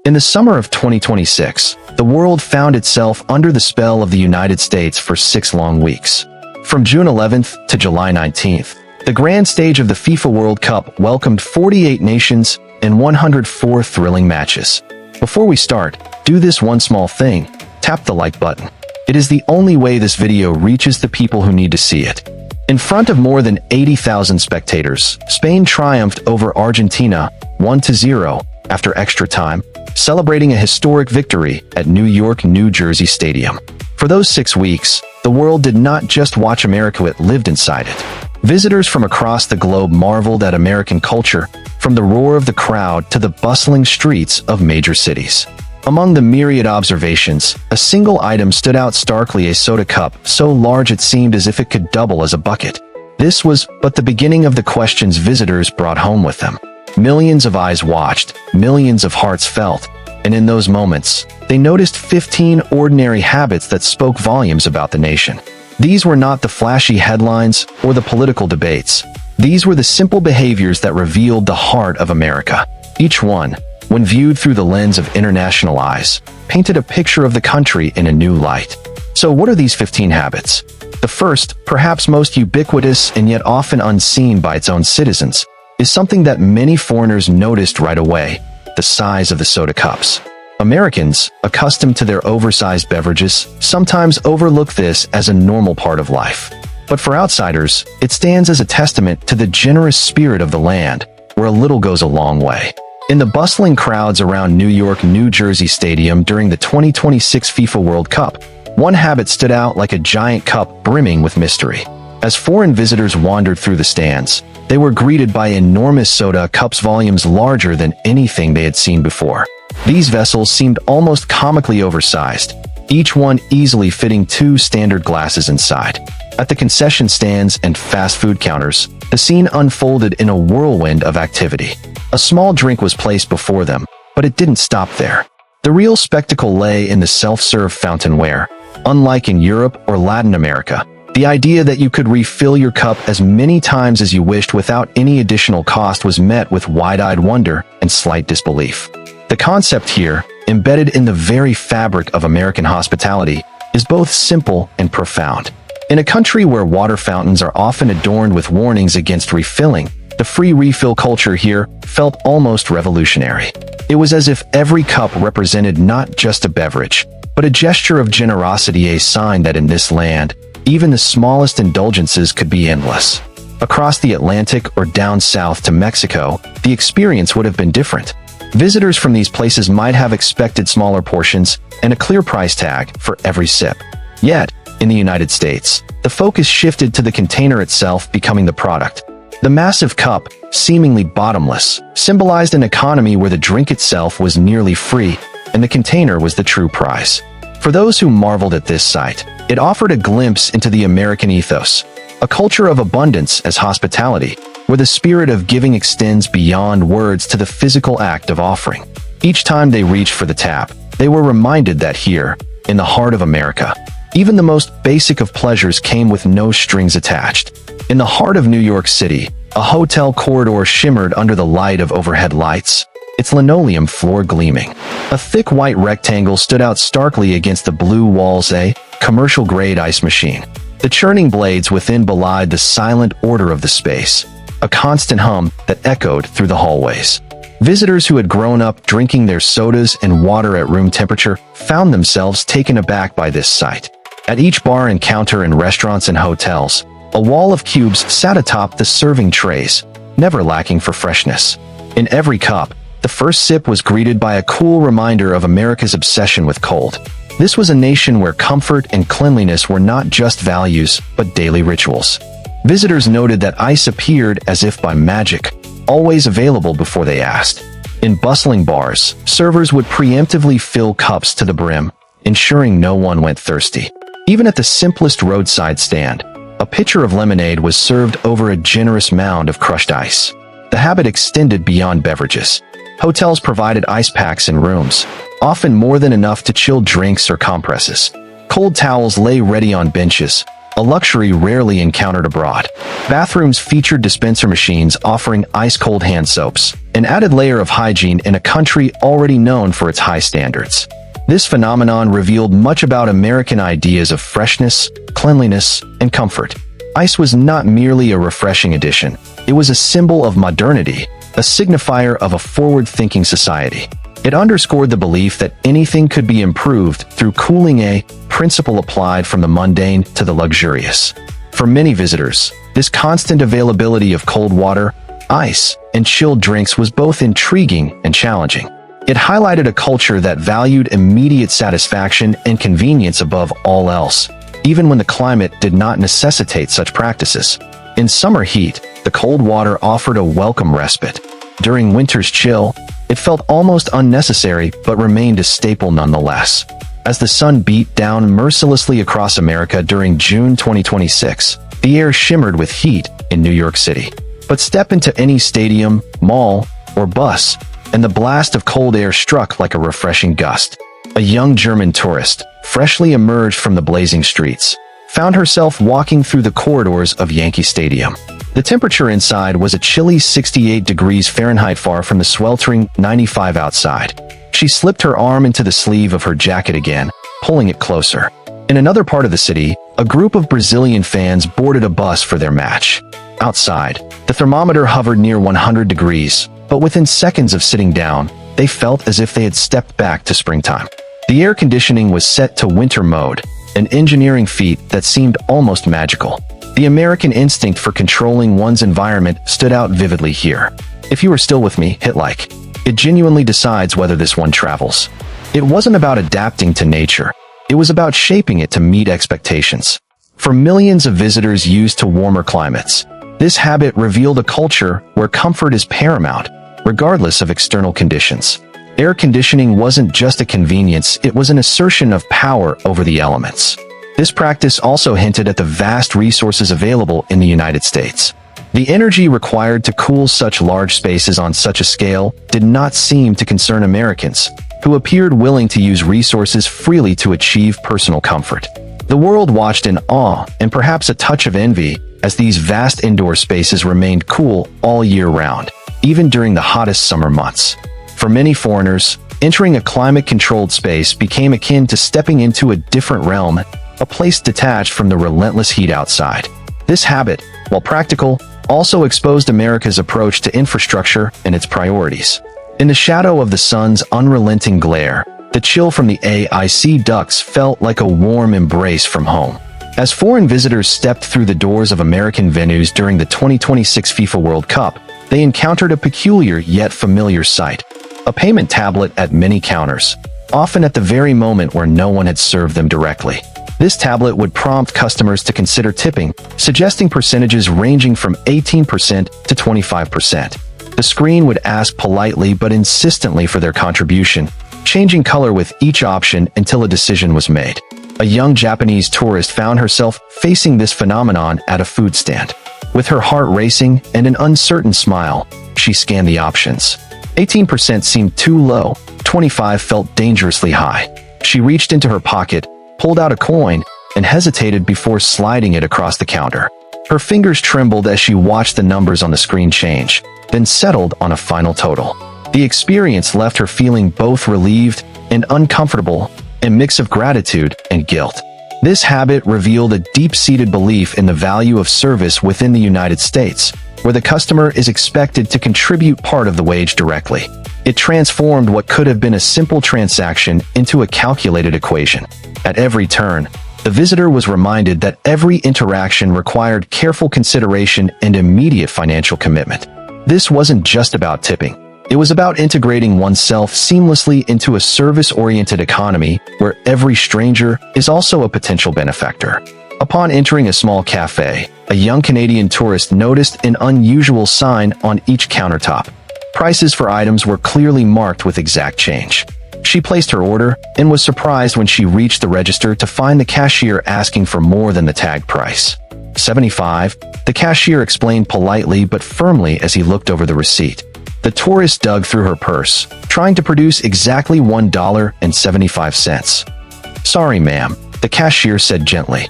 In the summer of 2026, the world found itself under the spell of the United States for 6 long weeks. From June 11th to July 19th, the grand stage of the FIFA World Cup welcomed 48 nations and 104 thrilling matches. Before we start, do this one small thing: tap the like button. It is the only way this video reaches the people who need to see it. In front of more than 80,000 spectators, Spain triumphed over Argentina 1-0 after extra time, celebrating a historic victory at New York, New Jersey Stadium. For those 6 weeks, the world did not just watch America, it lived inside it. Visitors from across the globe marveled at American culture, from the roar of the crowd to the bustling streets of major cities. Among the myriad observations, a single item stood out starkly: a soda cup, so large it seemed as if it could double as a bucket. This was but the beginning of the questions visitors brought home with them. Millions of eyes watched, millions of hearts felt, and in those moments, they noticed 15 ordinary habits that spoke volumes about the nation. These were not the flashy headlines or the political debates. These were the simple behaviors that revealed the heart of America. Each one, when viewed through the lens of international eyes, painted a picture of the country in a new light. So what are these 15 habits? The first, perhaps most ubiquitous and yet often unseen by its own citizens, is something that many foreigners noticed right away: the size of the soda cups. Americans, accustomed to their oversized beverages, sometimes overlook this as a normal part of life. But for outsiders, it stands as a testament to the generous spirit of the land, where a little goes a long way. In the bustling crowds around New York, New Jersey Stadium during the 2026 FIFA World Cup, one habit stood out like a giant cup brimming with mystery. As foreign visitors wandered through the stands, they were greeted by enormous soda cups, volumes larger than anything they had seen before. These vessels seemed almost comically oversized, each one easily fitting 2 standard glasses inside. At the concession stands and fast food counters, the scene unfolded in a whirlwind of activity. A small drink was placed before them, but it didn't stop there. The real spectacle lay in the self-serve fountainware. Unlike in Europe or Latin America, the idea that you could refill your cup as many times as you wished without any additional cost was met with wide-eyed wonder and slight disbelief. The concept here, embedded in the very fabric of American hospitality, is both simple and profound. In a country where water fountains are often adorned with warnings against refilling, the free refill culture here felt almost revolutionary. It was as if every cup represented not just a beverage, but a gesture of generosity, a sign that in this land, even the smallest indulgences could be endless. Across the Atlantic or down south to Mexico, the experience would have been different. Visitors from these places might have expected smaller portions and a clear price tag for every sip. Yet, in the United States, the focus shifted to the container itself becoming the product. The massive cup, seemingly bottomless, symbolized an economy where the drink itself was nearly free, and the container was the true prize. For those who marveled at this sight, it offered a glimpse into the American ethos, a culture of abundance as hospitality, where the spirit of giving extends beyond words to the physical act of offering. Each time they reached for the tap, they were reminded that here, in the heart of America, even the most basic of pleasures came with no strings attached. In the heart of New York City, a hotel corridor shimmered under the light of overhead lights, its linoleum floor gleaming. A thick white rectangle stood out starkly against the blue walls, a commercial-grade ice machine. The churning blades within belied the silent order of the space, a constant hum that echoed through the hallways. Visitors who had grown up drinking their sodas and water at room temperature found themselves taken aback by this sight. At each bar and counter in restaurants and hotels, a wall of cubes sat atop the serving trays, never lacking for freshness. In every cup, the first sip was greeted by a cool reminder of America's obsession with cold. This was a nation where comfort and cleanliness were not just values, but daily rituals. Visitors noted that ice appeared as if by magic, always available before they asked. In bustling bars, servers would preemptively fill cups to the brim, ensuring no one went thirsty. Even at the simplest roadside stand, a pitcher of lemonade was served over a generous mound of crushed ice. The habit extended beyond beverages. Hotels provided ice packs in rooms, often more than enough to chill drinks or compresses. Cold towels lay ready on benches, a luxury rarely encountered abroad. Bathrooms featured dispenser machines offering ice-cold hand soaps, an added layer of hygiene in a country already known for its high standards. This phenomenon revealed much about American ideas of freshness, cleanliness, and comfort. Ice was not merely a refreshing addition. It was a symbol of modernity, a signifier of a forward-thinking society. It underscored the belief that anything could be improved through cooling, a principle applied from the mundane to the luxurious. For many visitors, this constant availability of cold water, ice, and chilled drinks was both intriguing and challenging. It highlighted a culture that valued immediate satisfaction and convenience above all else, even when the climate did not necessitate such practices. In summer heat, the cold water offered a welcome respite. During winter's chill, it felt almost unnecessary but remained a staple nonetheless. As the sun beat down mercilessly across America during June 2026, the air shimmered with heat in New York City. But step into any stadium, mall, or bus, and the blast of cold air struck like a refreshing gust. A young German tourist, freshly emerged from the blazing streets, found herself walking through the corridors of Yankee Stadium. The temperature inside was a chilly 68 degrees Fahrenheit, far from the sweltering 95 outside. She slipped her arm into the sleeve of her jacket again, pulling it closer. In another part of the city, a group of Brazilian fans boarded a bus for their match. Outside, the thermometer hovered near 100 degrees, but within seconds of sitting down, they felt as if they had stepped back to springtime. The air conditioning was set to winter mode, an engineering feat that seemed almost magical. The American instinct for controlling one's environment stood out vividly here. If you are still with me, hit like. It genuinely decides whether this one travels. It wasn't about adapting to nature. It was about shaping it to meet expectations. For millions of visitors used to warmer climates, this habit revealed a culture where comfort is paramount, regardless of external conditions. Air conditioning wasn't just a convenience, it was an assertion of power over the elements. This practice also hinted at the vast resources available in the United States. The energy required to cool such large spaces on such a scale did not seem to concern Americans, who appeared willing to use resources freely to achieve personal comfort. The world watched in awe and perhaps a touch of envy as these vast indoor spaces remained cool all year round, even during the hottest summer months. For many foreigners, entering a climate-controlled space became akin to stepping into a different realm, a place detached from the relentless heat outside. This habit, while practical, also exposed America's approach to infrastructure and its priorities. In the shadow of the sun's unrelenting glare, the chill from the AC ducts felt like a warm embrace from home. As foreign visitors stepped through the doors of American venues during the 2026 FIFA World Cup, they encountered a peculiar yet familiar sight. A payment tablet at many counters, often at the very moment where no one had served them directly. This tablet would prompt customers to consider tipping, suggesting percentages ranging from 18% to 25%. The screen would ask politely but insistently for their contribution, changing color with each option until a decision was made. A young Japanese tourist found herself facing this phenomenon at a food stand. With her heart racing and an uncertain smile, she scanned the options. 18% seemed too low, 25% felt dangerously high. She reached into her pocket, pulled out a coin, and hesitated before sliding it across the counter. Her fingers trembled as she watched the numbers on the screen change, then settled on a final total. The experience left her feeling both relieved and uncomfortable, a mix of gratitude and guilt. This habit revealed a deep-seated belief in the value of service within the United States, where the customer is expected to contribute part of the wage directly. It transformed what could have been a simple transaction into a calculated equation. At every turn, the visitor was reminded that every interaction required careful consideration and immediate financial commitment. This wasn't just about tipping. It was about integrating oneself seamlessly into a service-oriented economy where every stranger is also a potential benefactor. Upon entering a small cafe, a young Canadian tourist noticed an unusual sign on each countertop. Prices for items were clearly marked with exact change. She placed her order and was surprised when she reached the register to find the cashier asking for more than the tag price. $75, the cashier explained politely but firmly as he looked over the receipt. The tourist dug through her purse, trying to produce exactly $1.75. Sorry, ma'am, the cashier said gently.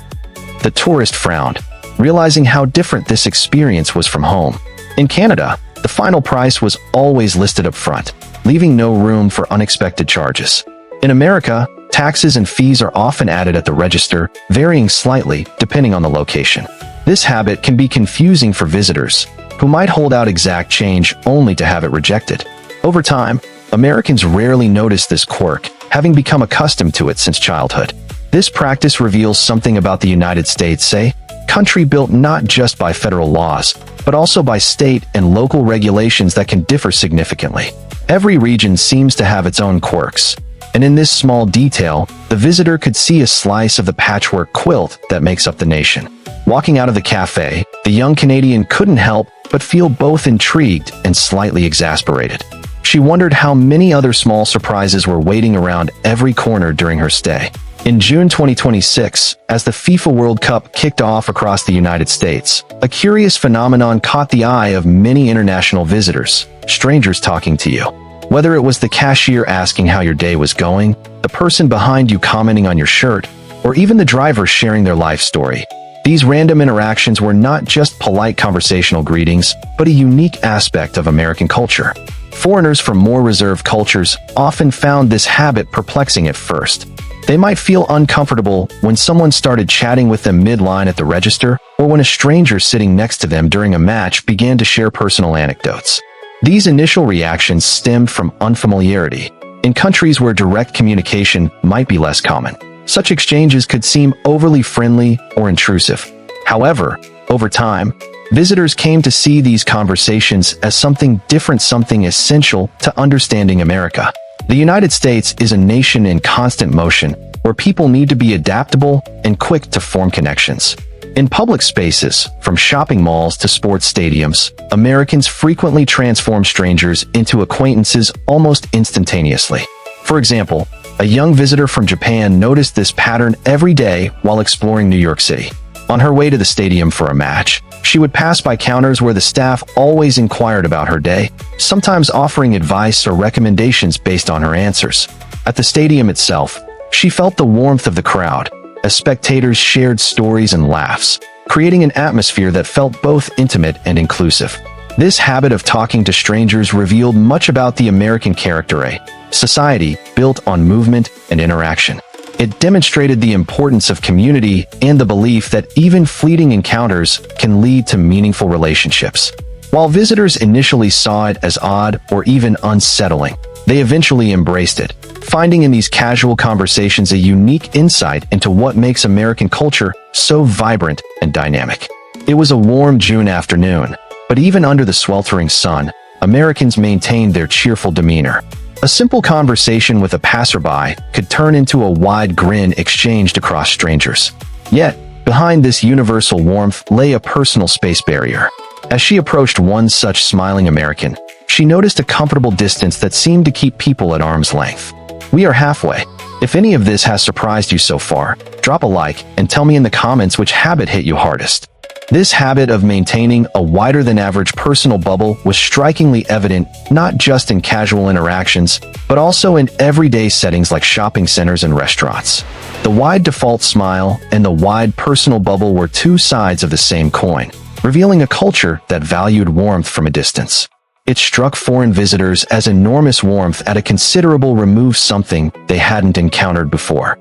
The tourist frowned, realizing how different this experience was from home. In Canada, the final price was always listed up front, leaving no room for unexpected charges. In America, taxes and fees are often added at the register, varying slightly depending on the location. This habit can be confusing for visitors, who might hold out exact change only to have it rejected. Over time, Americans rarely notice this quirk, having become accustomed to it since childhood. This practice reveals something about the United States, a country built not just by federal laws, but also by state and local regulations that can differ significantly. Every region seems to have its own quirks, and in this small detail, the visitor could see a slice of the patchwork quilt that makes up the nation. Walking out of the cafe, the young Canadian couldn't help but feel both intrigued and slightly exasperated. She wondered how many other small surprises were waiting around every corner during her stay. In June 2026, as the FIFA World Cup kicked off across the United States, a curious phenomenon caught the eye of many international visitors, strangers talking to you. Whether it was the cashier asking how your day was going, the person behind you commenting on your shirt, or even the driver sharing their life story, these random interactions were not just polite conversational greetings, but a unique aspect of American culture. Foreigners from more reserved cultures often found this habit perplexing at first. They might feel uncomfortable when someone started chatting with them mid-line at the register, or when a stranger sitting next to them during a match began to share personal anecdotes. These initial reactions stemmed from unfamiliarity. In countries where direct communication might be less common, such exchanges could seem overly friendly or intrusive. However, over time, visitors came to see these conversations as something different, something essential to understanding America. The United States is a nation in constant motion, where people need to be adaptable and quick to form connections. In public spaces, from shopping malls to sports stadiums, Americans frequently transform strangers into acquaintances almost instantaneously. For example, a young visitor from Japan noticed this pattern every day while exploring New York City. On her way to the stadium for a match, she would pass by counters where the staff always inquired about her day, sometimes offering advice or recommendations based on her answers. At the stadium itself, she felt the warmth of the crowd, as spectators shared stories and laughs, creating an atmosphere that felt both intimate and inclusive. This habit of talking to strangers revealed much about the American character, a society built on movement and interaction. It demonstrated the importance of community and the belief that even fleeting encounters can lead to meaningful relationships. While visitors initially saw it as odd or even unsettling, they eventually embraced it, finding in these casual conversations a unique insight into what makes American culture so vibrant and dynamic. It was a warm June afternoon, but even under the sweltering sun, Americans maintained their cheerful demeanor. A simple conversation with a passerby could turn into a wide grin exchanged across strangers. Yet, behind this universal warmth lay a personal space barrier. As she approached one such smiling American, she noticed a comfortable distance that seemed to keep people at arm's length. We are halfway. If any of this has surprised you so far, drop a like and tell me in the comments which habit hit you hardest. This habit of maintaining a wider-than-average personal bubble was strikingly evident not just in casual interactions, but also in everyday settings like shopping centers and restaurants. The wide default smile and the wide personal bubble were two sides of the same coin, revealing a culture that valued warmth from a distance. It struck foreign visitors as enormous warmth at a considerable remove, something they hadn't encountered before.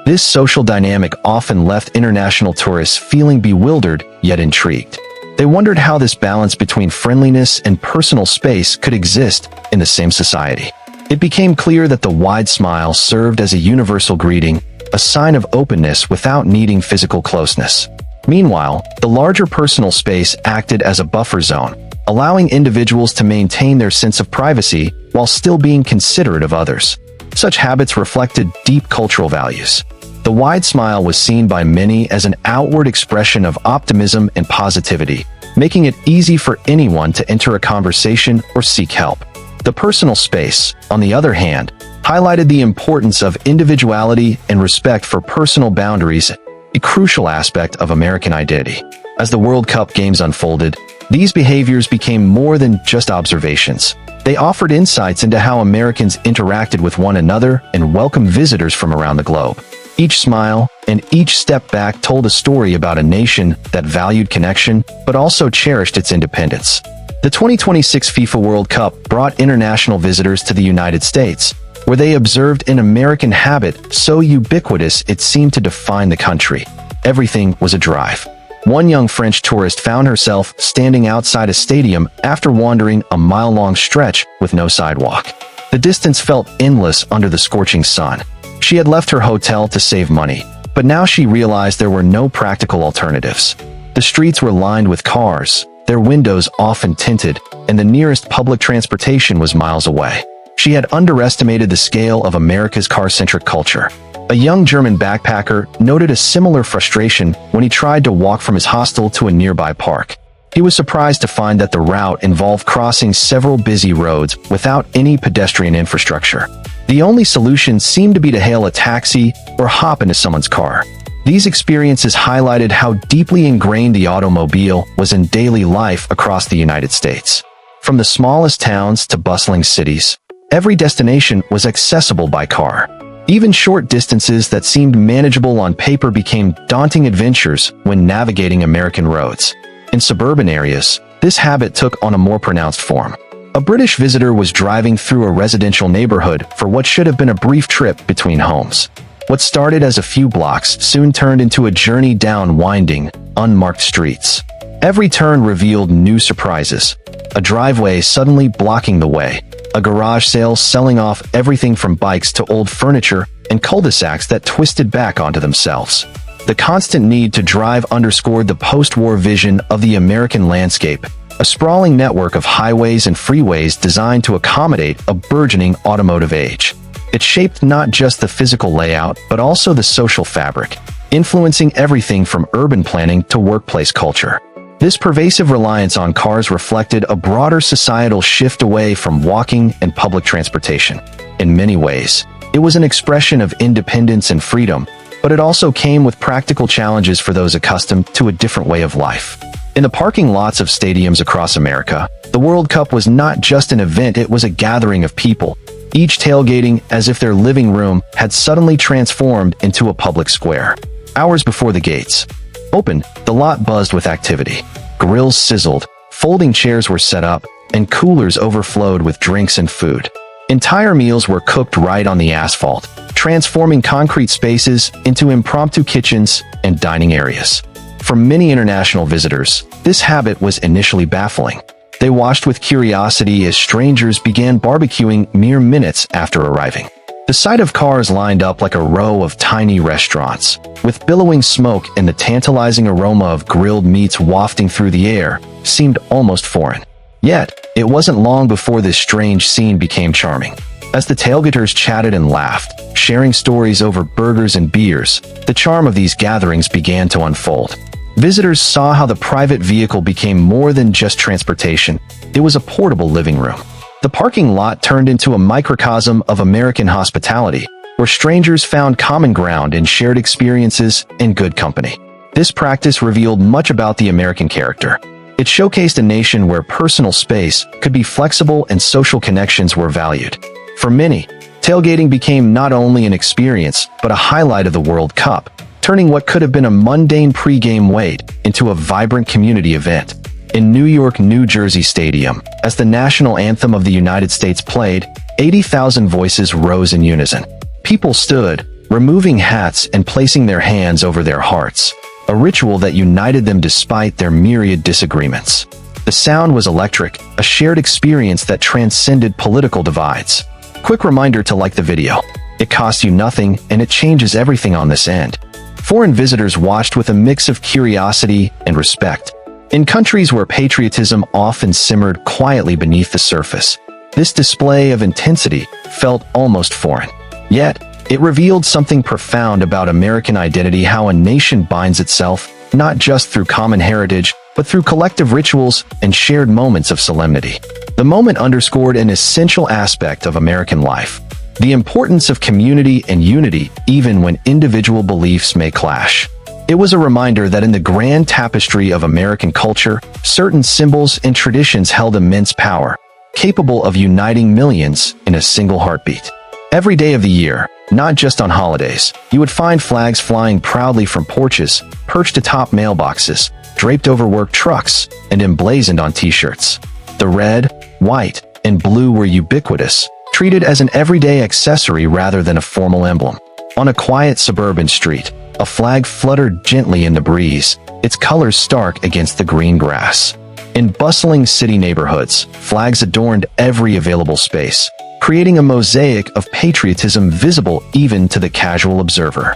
This social dynamic often left international tourists feeling bewildered yet intrigued. They wondered how this balance between friendliness and personal space could exist in the same society. It became clear that the wide smile served as a universal greeting, a sign of openness without needing physical closeness. Meanwhile, the larger personal space acted as a buffer zone, allowing individuals to maintain their sense of privacy while still being considerate of others. Such habits reflected deep cultural values. The wide smile was seen by many as an outward expression of optimism and positivity, making it easy for anyone to enter a conversation or seek help. The personal space, on the other hand, highlighted the importance of individuality and respect for personal boundaries, a crucial aspect of American identity. As the World Cup games unfolded, these behaviors became more than just observations. They offered insights into how Americans interacted with one another and welcomed visitors from around the globe. Each smile and each step back told a story about a nation that valued connection but also cherished its independence. The 2026 FIFA World Cup brought international visitors to the United States, where they observed an American habit so ubiquitous it seemed to define the country. Everything was a drive. One young French tourist found herself standing outside a stadium after wandering a mile-long stretch with no sidewalk. The distance felt endless under the scorching sun. She had left her hotel to save money, but now she realized there were no practical alternatives. The streets were lined with cars, their windows often tinted, and the nearest public transportation was miles away. She had underestimated the scale of America's car-centric culture. A young German backpacker noted a similar frustration when he tried to walk from his hostel to a nearby park. He was surprised to find that the route involved crossing several busy roads without any pedestrian infrastructure. The only solution seemed to be to hail a taxi or hop into someone's car. These experiences highlighted how deeply ingrained the automobile was in daily life across the United States. From the smallest towns to bustling cities, every destination was accessible by car. Even short distances that seemed manageable on paper became daunting adventures when navigating American roads. In suburban areas, this habit took on a more pronounced form. A British visitor was driving through a residential neighborhood for what should have been a brief trip between homes. What started as a few blocks soon turned into a journey down winding, unmarked streets. Every turn revealed new surprises. A driveway suddenly blocking the way, a garage sale selling off everything from bikes to old furniture, and cul-de-sacs that twisted back onto themselves. The constant need to drive underscored the post-war vision of the American landscape, a sprawling network of highways and freeways designed to accommodate a burgeoning automotive age. It shaped not just the physical layout, but also the social fabric, influencing everything from urban planning to workplace culture. This pervasive reliance on cars reflected a broader societal shift away from walking and public transportation. In many ways, it was an expression of independence and freedom, but it also came with practical challenges for those accustomed to a different way of life. In the parking lots of stadiums across America, the World Cup was not just an event, it was a gathering of people, each tailgating as if their living room had suddenly transformed into a public square. Hours before the gates opened, the lot buzzed with activity. Grills sizzled, folding chairs were set up, and coolers overflowed with drinks and food. Entire meals were cooked right on the asphalt, transforming concrete spaces into impromptu kitchens and dining areas. For many international visitors, this habit was initially baffling. They watched with curiosity as strangers began barbecuing mere minutes after arriving. The sight of cars lined up like a row of tiny restaurants, with billowing smoke and the tantalizing aroma of grilled meats wafting through the air, seemed almost foreign. Yet, it wasn't long before this strange scene became charming. As the tailgaters chatted and laughed, sharing stories over burgers and beers, the charm of these gatherings began to unfold. Visitors saw how the private vehicle became more than just transportation. It was a portable living room. The parking lot turned into a microcosm of American hospitality, where strangers found common ground and shared experiences in good company. This practice revealed much about the American character. It showcased a nation where personal space could be flexible and social connections were valued. For many, tailgating became not only an experience, but a highlight of the World Cup, turning what could have been a mundane pre-game wait into a vibrant community event. In New York, New Jersey Stadium, as the national anthem of the United States played, 80,000 voices rose in unison. People stood, removing hats and placing their hands over their hearts, a ritual that united them despite their myriad disagreements. The sound was electric, a shared experience that transcended political divides. Quick reminder to like the video. It costs you nothing, and it changes everything on this end. Foreign visitors watched with a mix of curiosity and respect. In countries where patriotism often simmered quietly beneath the surface, this display of intensity felt almost foreign. Yet, it revealed something profound about American identity, how a nation binds itself, not just through common heritage, but through collective rituals and shared moments of solemnity. The moment underscored an essential aspect of American life: the importance of community and unity, even when individual beliefs may clash. It was a reminder that in the grand tapestry of American culture, certain symbols and traditions held immense power, capable of uniting millions in a single heartbeat. Every day of the year, not just on holidays, you would find flags flying proudly from porches, perched atop mailboxes, draped over work trucks, and emblazoned on t-shirts. The red, white, and blue were ubiquitous, treated as an everyday accessory rather than a formal emblem. On a quiet suburban street, a flag fluttered gently in the breeze, its colors stark against the green grass. In bustling city neighborhoods, flags adorned every available space, creating a mosaic of patriotism visible even to the casual observer.